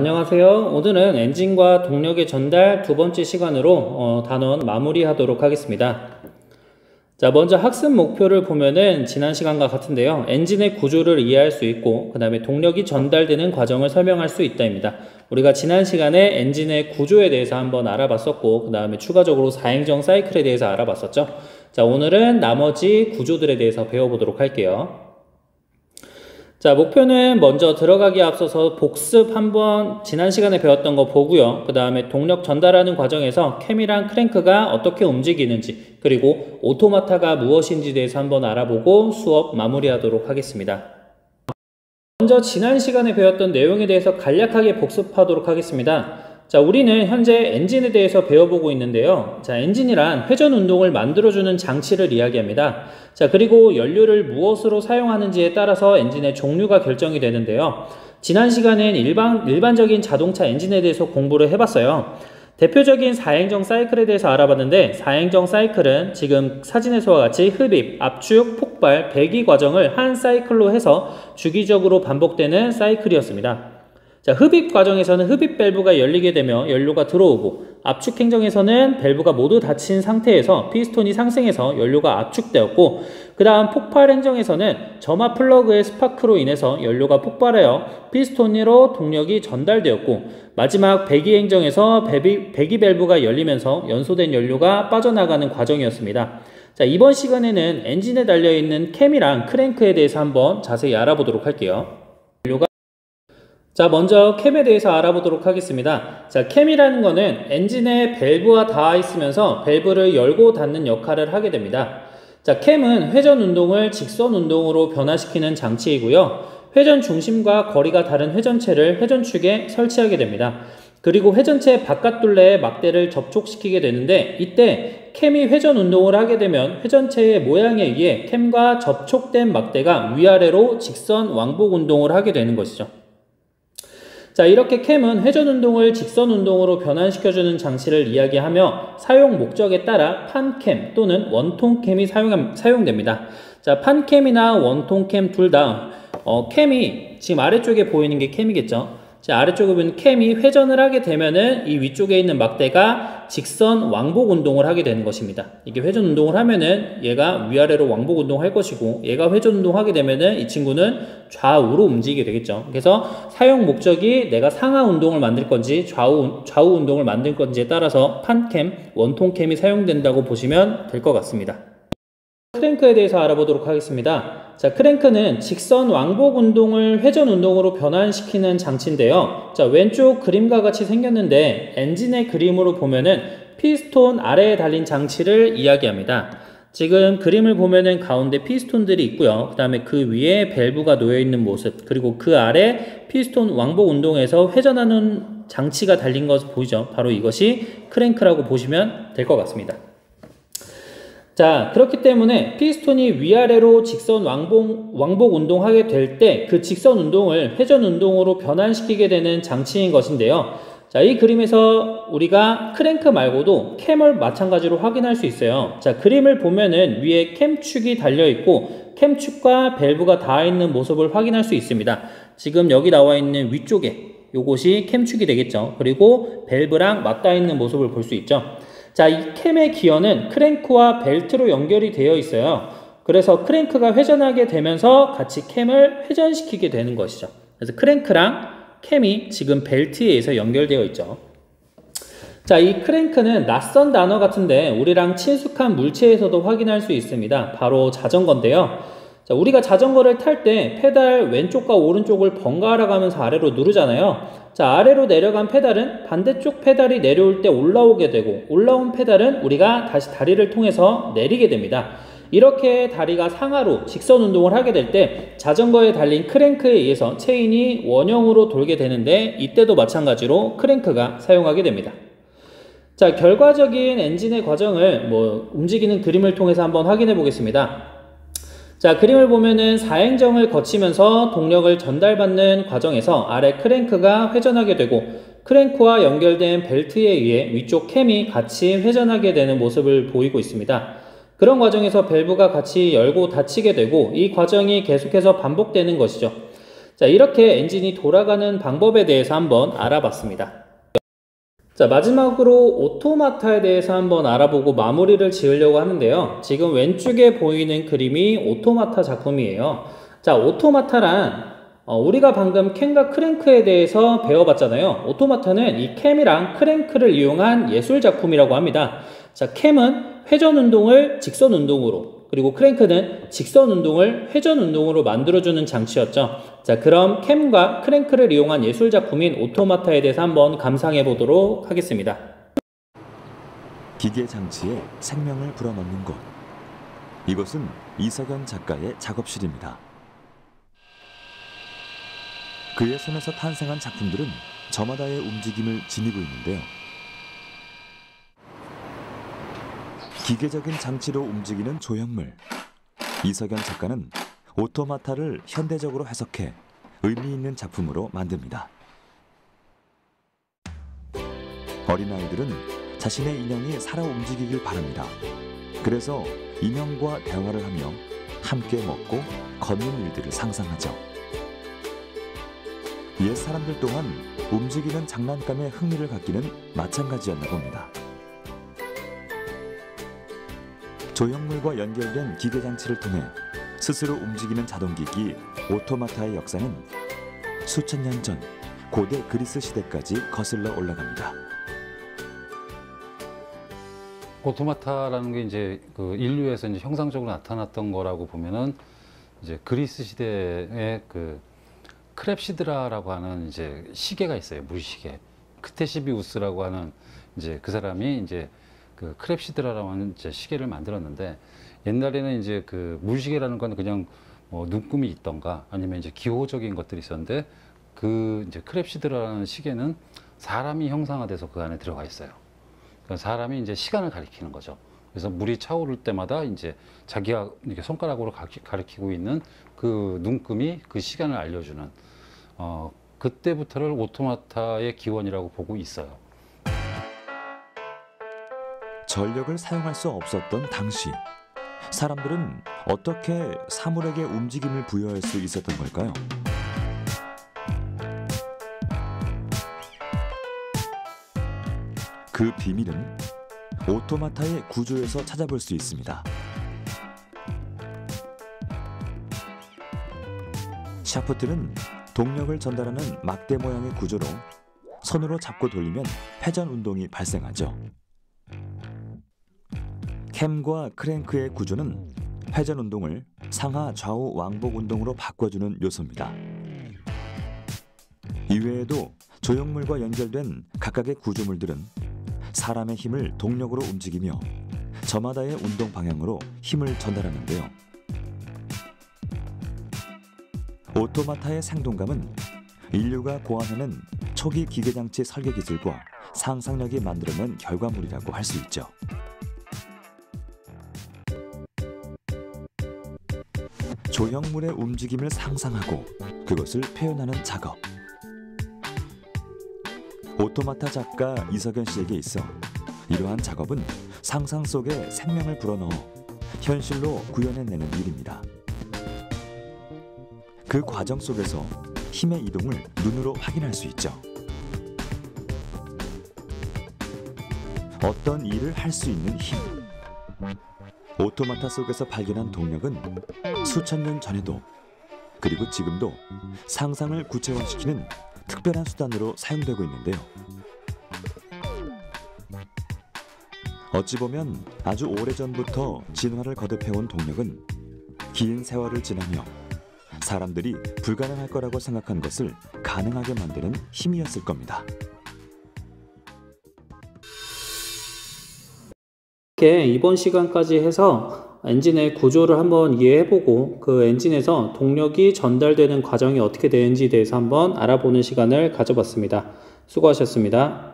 안녕하세요. 오늘은 엔진과 동력의 전달 두 번째 시간으로 단원 마무리하도록 하겠습니다. 자, 먼저 학습 목표를 보면은 지난 시간과 같은데요. 엔진의 구조를 이해할 수 있고, 그 다음에 동력이 전달되는 과정을 설명할 수 있다입니다. 우리가 지난 시간에 엔진의 구조에 대해서 한번 알아봤었고, 그 다음에 추가적으로 사행정 사이클에 대해서 알아봤었죠. 자, 오늘은 나머지 구조들에 대해서 배워보도록 할게요. 자, 목표는 먼저 들어가기에 앞서서 복습 한번 지난 시간에 배웠던 거 보고요. 그 다음에 동력 전달하는 과정에서 캠이랑 크랭크가 어떻게 움직이는지, 그리고 오토마타가 무엇인지에 대해서 한번 알아보고 수업 마무리하도록 하겠습니다. 먼저 지난 시간에 배웠던 내용에 대해서 간략하게 복습하도록 하겠습니다. 자, 우리는 현재 엔진에 대해서 배워보고 있는데요. 자, 엔진이란 회전 운동을 만들어주는 장치를 이야기합니다. 자, 그리고 연료를 무엇으로 사용하는지에 따라서 엔진의 종류가 결정이 되는데요. 지난 시간엔 일반적인 자동차 엔진에 대해서 공부를 해봤어요. 대표적인 사행정 사이클에 대해서 알아봤는데, 사행정 사이클은 지금 사진에서와 같이 흡입, 압축, 폭발, 배기 과정을 한 사이클로 해서 주기적으로 반복되는 사이클이었습니다. 자, 흡입 과정에서는 흡입 밸브가 열리게 되며 연료가 들어오고, 압축 행정에서는 밸브가 모두 닫힌 상태에서 피스톤이 상승해서 연료가 압축되었고, 그 다음 폭발 행정에서는 점화 플러그의 스파크로 인해서 연료가 폭발하여 피스톤으로 동력이 전달되었고, 마지막 배기 행정에서 배기 밸브가 열리면서 연소된 연료가 빠져나가는 과정이었습니다. 자, 이번 시간에는 엔진에 달려있는 캠이랑 크랭크에 대해서 한번 자세히 알아보도록 할게요. 자, 먼저 캠에 대해서 알아보도록 하겠습니다. 자, 캠이라는 거는 엔진에 밸브와 닿아 있으면서 밸브를 열고 닫는 역할을 하게 됩니다. 자, 캠은 회전 운동을 직선 운동으로 변화시키는 장치이고요. 회전 중심과 거리가 다른 회전체를 회전축에 설치하게 됩니다. 그리고 회전체 바깥 둘레에 막대를 접촉시키게 되는데, 이때 캠이 회전 운동을 하게 되면 회전체의 모양에 의해 캠과 접촉된 막대가 위아래로 직선 왕복 운동을 하게 되는 것이죠. 자, 이렇게 캠은 회전 운동을 직선 운동으로 변환시켜주는 장치를 이야기하며 사용 목적에 따라 판캠 또는 원통캠이 사용됩니다. 자, 판캠이나 원통캠 둘 다 캠이 지금 아래쪽에 보이는 게 캠이겠죠. 자, 아래쪽에 보면 캠이 회전을 하게 되면은 이 위쪽에 있는 막대가 직선 왕복 운동을 하게 되는 것입니다. 이게 회전 운동을 하면은 얘가 위아래로 왕복 운동할 것이고, 얘가 회전 운동하게 되면은 이 친구는 좌우로 움직이게 되겠죠. 그래서 사용 목적이 내가 상하 운동을 만들 건지 좌우 운동을 만들 건지에 따라서 판캠, 원통캠이 사용된다고 보시면 될 것 같습니다. 크랭크에 대해서 알아보도록 하겠습니다. 자, 크랭크는 직선 왕복 운동을 회전 운동으로 변환시키는 장치인데요. 자, 왼쪽 그림과 같이 생겼는데 엔진의 그림으로 보면은 피스톤 아래에 달린 장치를 이야기합니다. 지금 그림을 보면은 가운데 피스톤들이 있고요. 그 다음에 그 위에 밸브가 놓여있는 모습, 그리고 그 아래 피스톤 왕복 운동에서 회전하는 장치가 달린 것 보이죠? 바로 이것이 크랭크라고 보시면 될 것 같습니다. 자, 그렇기 때문에 피스톤이 위아래로 직선 왕복 운동하게 될 때 그 직선 운동을 회전 운동으로 변환시키게 되는 장치인 것인데요. 자, 이 그림에서 우리가 크랭크 말고도 캠을 마찬가지로 확인할 수 있어요. 자, 그림을 보면은 위에 캠축이 달려있고 캠축과 밸브가 닿아 있는 모습을 확인할 수 있습니다. 지금 여기 나와 있는 위쪽에 요것이 캠축이 되겠죠. 그리고 밸브랑 맞닿아 있는 모습을 볼 수 있죠. 자, 이 캠의 기어는 크랭크와 벨트로 연결이 되어 있어요. 그래서 크랭크가 회전하게 되면서 같이 캠을 회전시키게 되는 것이죠. 그래서 크랭크랑 캠이 지금 벨트에 의해서 연결되어 있죠. 자, 이 크랭크는 낯선 단어 같은데 우리랑 친숙한 물체에서도 확인할 수 있습니다. 바로 자전거인데요. 자, 우리가 자전거를 탈 때 페달 왼쪽과 오른쪽을 번갈아 가면서 아래로 누르잖아요. 자, 아래로 내려간 페달은 반대쪽 페달이 내려올 때 올라오게 되고, 올라온 페달은 우리가 다시 다리를 통해서 내리게 됩니다. 이렇게 다리가 상하로 직선 운동을 하게 될 때 자전거에 달린 크랭크에 의해서 체인이 원형으로 돌게 되는데, 이때도 마찬가지로 크랭크가 사용하게 됩니다. 자, 결과적인 엔진의 과정을 움직이는 그림을 통해서 한번 확인해 보겠습니다. 자, 그림을 보면은 사행정을 거치면서 동력을 전달받는 과정에서 아래 크랭크가 회전하게 되고, 크랭크와 연결된 벨트에 의해 위쪽 캠이 같이 회전하게 되는 모습을 보이고 있습니다. 그런 과정에서 밸브가 같이 열고 닫히게 되고, 이 과정이 계속해서 반복되는 것이죠. 자, 이렇게 엔진이 돌아가는 방법에 대해서 한번 알아봤습니다. 자, 마지막으로 오토마타에 대해서 한번 알아보고 마무리를 지으려고 하는데요. 지금 왼쪽에 보이는 그림이 오토마타 작품이에요. 자, 오토마타란 우리가 방금 캠과 크랭크에 대해서 배워봤잖아요. 오토마타는 이 캠이랑 크랭크를 이용한 예술 작품이라고 합니다. 자, 캠은 회전 운동을 직선 운동으로, 그리고 크랭크는 직선 운동을 회전 운동으로 만들어주는 장치였죠. 자, 그럼 캠과 크랭크를 이용한 예술 작품인 오토마타에 대해서 한번 감상해 보도록 하겠습니다. 기계 장치에 생명을 불어넣는 곳. 이곳은 이석연 작가의 작업실입니다. 그의 손에서 탄생한 작품들은 저마다의 움직임을 지니고 있는데요. 기계적인 장치로 움직이는 조형물. 이석연 작가는 오토마타를 현대적으로 해석해 의미 있는 작품으로 만듭니다. 어린아이들은 자신의 인형이 살아 움직이길 바랍니다. 그래서 인형과 대화를 하며 함께 먹고 걷는 일들을 상상하죠. 옛 사람들 또한 움직이는 장난감에 흥미를 갖기는 마찬가지였나 봅니다. 조형물과 연결된 기계장치를 통해 스스로 움직이는 자동기기 오토마타의 역사는 수천 년 전 고대 그리스 시대까지 거슬러 올라갑니다. 오토마타라는 게 이제 그 인류에서 이제 형상적으로 나타났던 거라고 보면은 이제 그리스 시대에 그 크렙시드라라고 하는 이제 시계가 있어요. 물시계. 크테시비우스라고 하는 이제 그 사람이 이제 그 크렙시드라라고 하는 이제 시계를 만들었는데, 옛날에는 이제 그 물시계라는 건 그냥 뭐 눈금이 있던가 아니면 이제 기호적인 것들이 있었는데, 그 이제 크렙시드라는 시계는 사람이 형상화돼서 그 안에 들어가 있어요. 그러니까 사람이 이제 시간을 가리키는 거죠. 그래서 물이 차오를 때마다 이제 자기가 이렇게 손가락으로 가리키고 있는 그 눈금이 그 시간을 알려주는, 그때부터를 오토마타의 기원이라고 보고 있어요. 전력을 사용할 수 없었던 당시, 사람들은 어떻게 사물에게 움직임을 부여할 수 있었던 걸까요? 그 비밀은 오토마타의 구조에서 찾아볼 수 있습니다. 샤프트는 동력을 전달하는 막대 모양의 구조로 손으로 잡고 돌리면 회전 운동이 발생하죠. 캠과 크랭크의 구조는 회전 운동을 상하 좌우 왕복 운동으로 바꿔주는 요소입니다. 이외에도 조형물과 연결된 각각의 구조물들은 사람의 힘을 동력으로 움직이며 저마다의 운동 방향으로 힘을 전달하는데요. 오토마타의 생동감은 인류가 고안해낸 초기 기계장치 설계 기술과 상상력이 만들어낸 결과물이라고 할 수 있죠. 조형물의 움직임을 상상하고 그것을 표현하는 작업. 오토마타 작가 이석연 씨에게 있어 이러한 작업은 상상 속에 생명을 불어넣어 현실로 구현해내는 일입니다. 그 과정 속에서 힘의 이동을 눈으로 확인할 수 있죠. 어떤 일을 할 수 있는 힘. 오토마타 속에서 발견한 동력은 수천 년 전에도 그리고 지금도 상상을 구체화시키는 특별한 수단으로 사용되고 있는데요. 어찌 보면 아주 오래전부터 진화를 거듭해온 동력은 긴 세월을 지나며 사람들이 불가능할 거라고 생각한 것을 가능하게 만드는 힘이었을 겁니다. 이렇게 이번 시간까지 해서 엔진의 구조를 한번 이해해보고 그 엔진에서 동력이 전달되는 과정이 어떻게 되는지에 대해서 한번 알아보는 시간을 가져봤습니다. 수고하셨습니다.